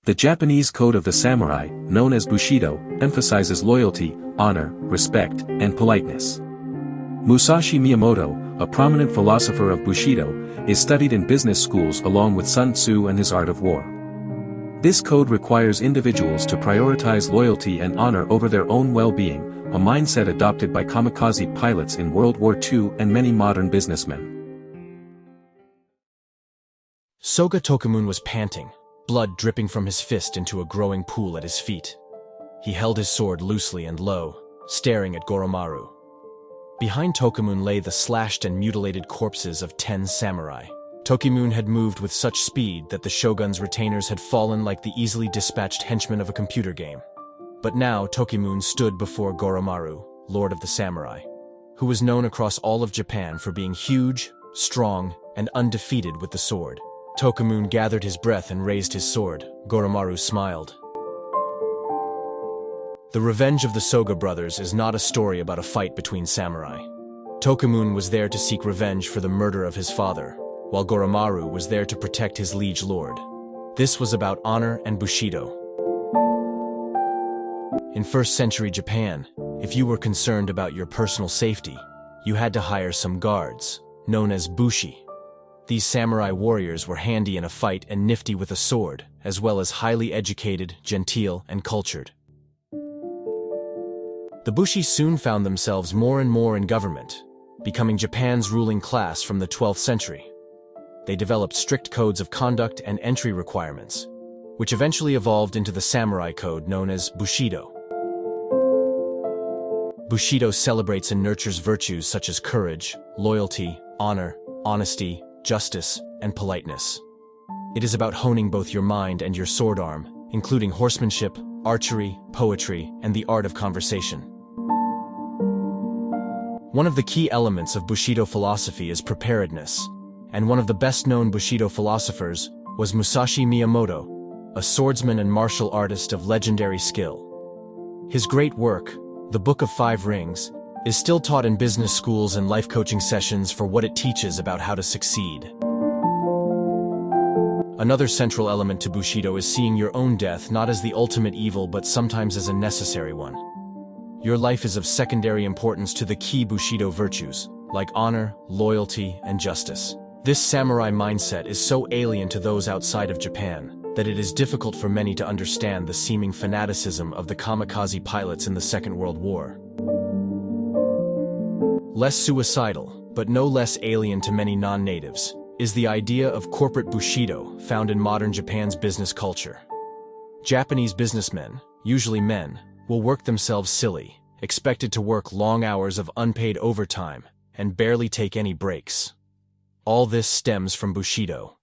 The Japanese code of the samurai, known as Bushido, emphasizes loyalty, honor, respect, and politeness. Musashi Miyamoto, a prominent philosopher of Bushido, is studied in business schools along with Sun Tzu and his art of war. This code requires individuals to prioritize loyalty and honor over their own well-being, a mindset adopted by kamikaze pilots in World War II and many modern businessmen. Soga Tokumun was panting, blood dripping from his fist into a growing pool at his feet. He held his sword loosely and low, staring at Goromaru. Behind Tokumun lay the slashed and mutilated corpses of 10 samurai. Tokumun had moved with such speed that the shogun's retainers had fallen like the easily dispatched henchmen of a computer game. But now Tokumun stood before Goromaru, lord of the samurai, who was known across all of Japan for being huge, strong, and undefeated with the sword. Tokumun gathered his breath and raised his sword. Goromaru smiled. The revenge of the Soga brothers is not a story about a fight between samurai. Tokumun was there to seek revenge for the murder of his father, while Goromaru was there to protect his liege lord. This was about honor and Bushido. In 1st century Japan, if you were concerned about your personal safety, you had to hire some guards, known as bushi. These samurai warriors were handy in a fight and nifty with a sword, as well as highly educated, genteel, and cultured. The bushi soon found themselves more and more in government, becoming Japan's ruling class from the 12th century. They developed strict codes of conduct and entry requirements, which eventually evolved into the samurai code known as Bushido. Bushido celebrates and nurtures virtues such as courage, loyalty, honor, honesty, justice, and politeness. It is about honing both your mind and your sword arm, including horsemanship, archery, poetry, and the art of conversation. One of the key elements of Bushido philosophy is preparedness, and one of the best-known Bushido philosophers was Musashi Miyamoto, a swordsman and martial artist of legendary skill. His great work, The Book of Five Rings, is still taught in business schools and life coaching sessions for what it teaches about how to succeed. Another central element to Bushido is seeing your own death not as the ultimate evil but sometimes as a necessary one. Your life is of secondary importance to the key Bushido virtues, like honor, loyalty, and justice. This samurai mindset is so alien to those outside of Japan that it is difficult for many to understand the seeming fanaticism of the kamikaze pilots in the Second World War. Less suicidal, but no less alien to many non-natives, is the idea of corporate Bushido found in modern Japan's business culture. Japanese businessmen, usually men, will work themselves silly, expected to work long hours of unpaid overtime, and barely take any breaks. All this stems from Bushido.